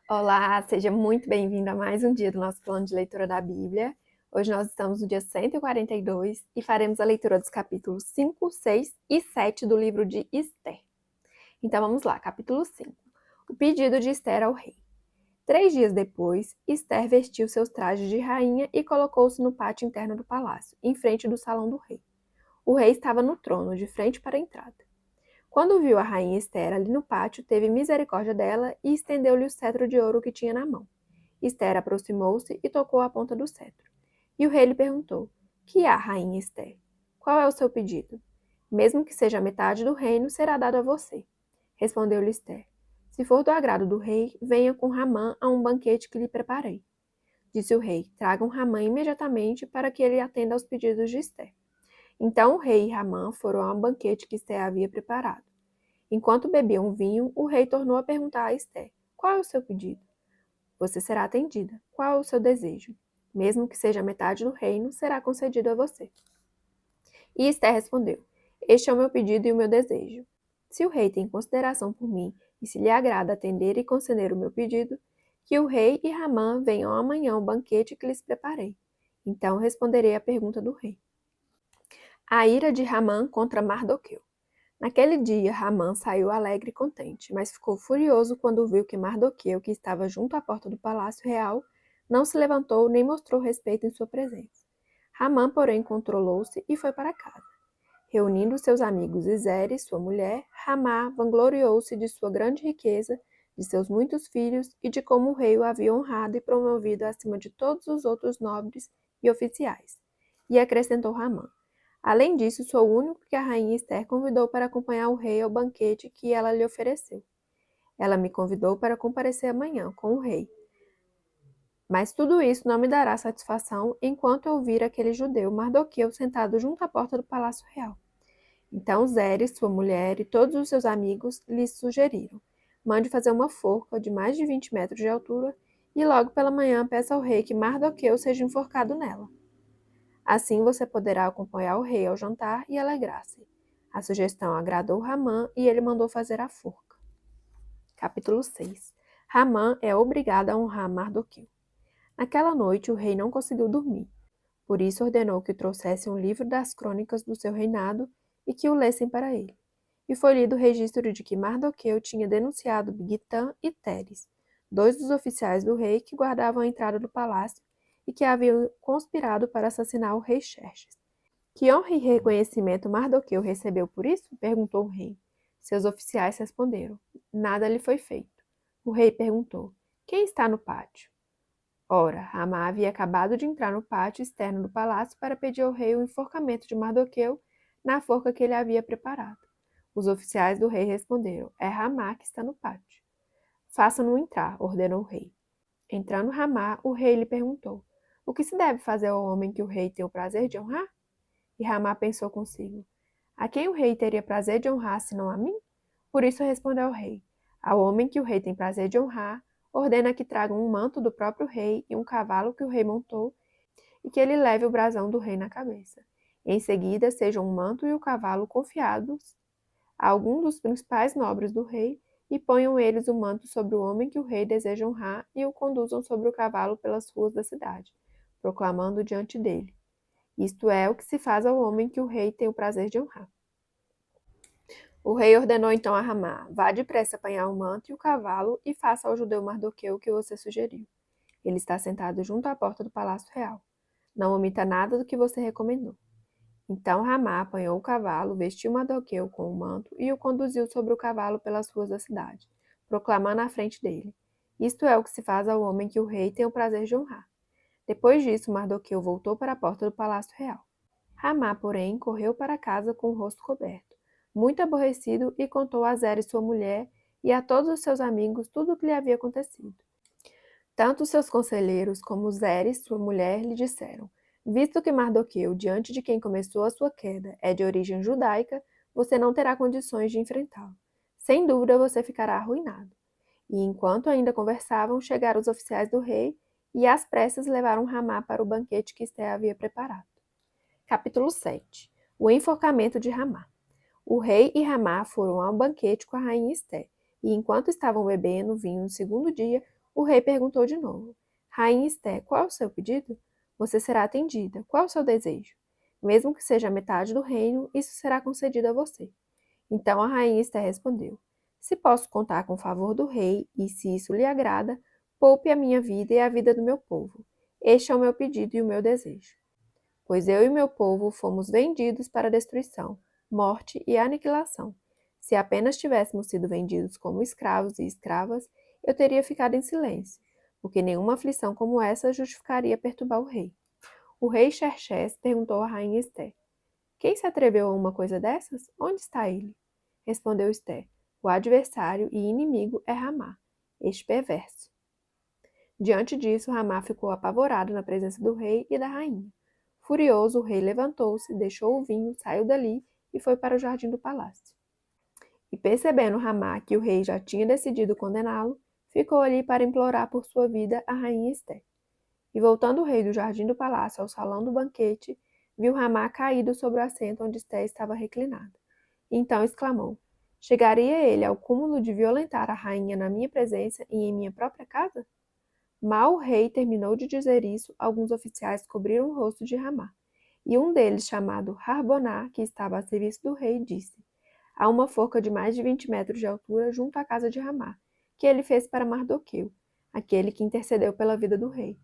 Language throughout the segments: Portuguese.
Olá, seja muito bem-vindo a mais um dia do nosso plano de leitura da Bíblia. Hoje nós estamos no dia 142 e faremos a leitura dos capítulos 5, 6 e 7 do livro de Ester. Então vamos lá, capítulo 5. O pedido de Ester ao rei. 3 dias depois, Ester vestiu seus trajes de rainha e colocou-se no pátio interno do palácio, em frente do salão do rei. O rei estava no trono, de frente para a entrada. Quando viu a rainha Ester ali no pátio, teve misericórdia dela e estendeu-lhe o cetro de ouro que tinha na mão. Ester aproximou-se e tocou a ponta do cetro. E o rei lhe perguntou: Que há, rainha Ester? Qual é o seu pedido? Mesmo que seja metade do reino, será dado a você. Respondeu-lhe Ester: Se for do agrado do rei, venha com Ramã a um banquete que lhe preparei. Disse o rei: Tragam Ramã imediatamente para que ele atenda aos pedidos de Ester. Então o rei e Ramã foram a um banquete que Ester havia preparado. Enquanto bebiam vinho, o rei tornou a perguntar a Ester: Qual é o seu pedido? Você será atendida. Qual é o seu desejo? Mesmo que seja metade do reino, será concedido a você. E Ester respondeu: Este é o meu pedido e o meu desejo. Se o rei tem consideração por mim e se lhe agrada atender e conceder o meu pedido, que o rei e Ramã venham amanhã ao banquete que lhes preparei. Então responderei à pergunta do rei. A ira de Ramã contra Mardoqueu. Naquele dia, Ramã saiu alegre e contente, mas ficou furioso quando viu que Mardoqueu, que estava junto à porta do palácio real, não se levantou nem mostrou respeito em sua presença. Ramã, porém, controlou-se e foi para casa. Reunindo seus amigos e Zeres, sua mulher, Ramá vangloriou-se de sua grande riqueza, de seus muitos filhos e de como o rei o havia honrado e promovido acima de todos os outros nobres e oficiais. E acrescentou Ramã: Além disso, sou o único que a rainha Ester convidou para acompanhar o rei ao banquete que ela lhe ofereceu. Ela me convidou para comparecer amanhã com o rei. Mas tudo isso não me dará satisfação enquanto eu vir aquele judeu Mardoqueu sentado junto à porta do palácio real. Então Zeres, sua mulher e todos os seus amigos lhe sugeriram: mande fazer uma forca de mais de 20 metros de altura e logo pela manhã peça ao rei que Mardoqueu seja enforcado nela. Assim você poderá acompanhar o rei ao jantar e alegrar-se. A sugestão agradou Ramã e ele mandou fazer a forca. Capítulo 6. Ramã é obrigado a honrar Mardoqueu. Naquela noite o rei não conseguiu dormir. Por isso ordenou que trouxessem um livro das crônicas do seu reinado e que o lessem para ele. E foi lido o registro de que Mardoqueu tinha denunciado Bigtã e Teres, 2 dos oficiais do rei que guardavam a entrada do palácio e que haviam conspirado para assassinar o rei Xerxes. Que honra e reconhecimento Mardoqueu recebeu por isso? Perguntou o rei. Seus oficiais responderam: Nada lhe foi feito. O rei perguntou: Quem está no pátio? Ora, Ramá havia acabado de entrar no pátio externo do palácio para pedir ao rei o enforcamento de Mardoqueu na forca que ele havia preparado. Os oficiais do rei responderam: É Ramá que está no pátio. Faça-no entrar, ordenou o rei. Entrando Ramá, o rei lhe perguntou: O que se deve fazer ao homem que o rei tem o prazer de honrar? E Ramá pensou consigo: A quem o rei teria prazer de honrar, senão a mim? Por isso respondeu ao rei: Ao homem que o rei tem prazer de honrar, ordena que tragam um manto do próprio rei e um cavalo que o rei montou, e que ele leve o brasão do rei na cabeça. Em seguida, sejam o manto e o cavalo confiados a algum dos principais nobres do rei, e ponham eles o manto sobre o homem que o rei deseja honrar e o conduzam sobre o cavalo pelas ruas da cidade, proclamando diante dele: Isto é o que se faz ao homem que o rei tem o prazer de honrar. O rei ordenou então a Ramá: Vá depressa apanhar o manto e o cavalo e faça ao judeu Mardoqueu o que você sugeriu. Ele está sentado junto à porta do palácio real. Não omita nada do que você recomendou. Então Ramá apanhou o cavalo, vestiu Mardoqueu com o manto e o conduziu sobre o cavalo pelas ruas da cidade, proclamando à frente dele: Isto é o que se faz ao homem que o rei tem o prazer de honrar. Depois disso, Mardoqueu voltou para a porta do palácio real. Ramá, porém, correu para casa com o rosto coberto, muito aborrecido, e contou a Zeres sua mulher e a todos os seus amigos tudo o que lhe havia acontecido. Tanto seus conselheiros como Zeres, sua mulher, lhe disseram: Visto que Mardoqueu, diante de quem começou a sua queda, é de origem judaica, você não terá condições de enfrentá-lo. Sem dúvida você ficará arruinado. E enquanto ainda conversavam, chegaram os oficiais do rei e às pressas levaram Ramá para o banquete que Esté havia preparado. Capítulo 7. O enforcamento de Ramá. O rei e Ramá foram ao banquete com a rainha Esté, e enquanto estavam bebendo vinho no segundo dia, O rei perguntou de novo: Rainha Esté, qual é o seu pedido? Você será atendida. Qual é o seu desejo? Mesmo que seja a metade do reino, isso será concedido a você. Então a rainha Esté respondeu: Se posso contar com o favor do rei, e se isso lhe agrada, poupe a minha vida e a vida do meu povo. Este é o meu pedido e o meu desejo. Pois eu e meu povo fomos vendidos para destruição, morte e aniquilação. Se apenas tivéssemos sido vendidos como escravos e escravas, eu teria ficado em silêncio, porque nenhuma aflição como essa justificaria perturbar o rei. O rei Xerxes perguntou à rainha Esté: Quem se atreveu a uma coisa dessas? Onde está ele? Respondeu Esté: O adversário e inimigo é Ramá, este perverso. Diante disso, Ramá ficou apavorado na presença do rei e da rainha. Furioso, o rei levantou-se, deixou o vinho, saiu dali e foi para o jardim do palácio. E percebendo Ramá que o rei já tinha decidido condená-lo, ficou ali para implorar por sua vida a rainha Esté. E voltando o rei do jardim do palácio ao salão do banquete, viu Ramá caído sobre o assento onde Esté estava reclinada. Então exclamou: Chegaria ele ao cúmulo de violentar a rainha na minha presença e em minha própria casa? Mal o rei terminou de dizer isso, alguns oficiais cobriram o rosto de Ramá. E um deles, chamado Harboná, que estava a serviço do rei, disse: Há uma forca de mais de 20 metros de altura junto à casa de Ramá, que ele fez para Mardoqueu, aquele que intercedeu pela vida do rei.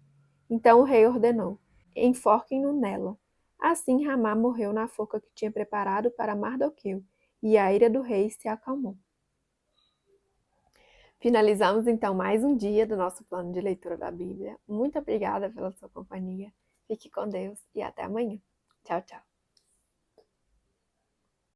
Então o rei ordenou: Enforquem-no nela. Assim Ramá morreu na forca que tinha preparado para Mardoqueu, e a ira do rei se acalmou. Finalizamos então mais um dia do nosso plano de leitura da Bíblia. Muito obrigada pela sua companhia. Fique com Deus e até amanhã. Tchau, tchau.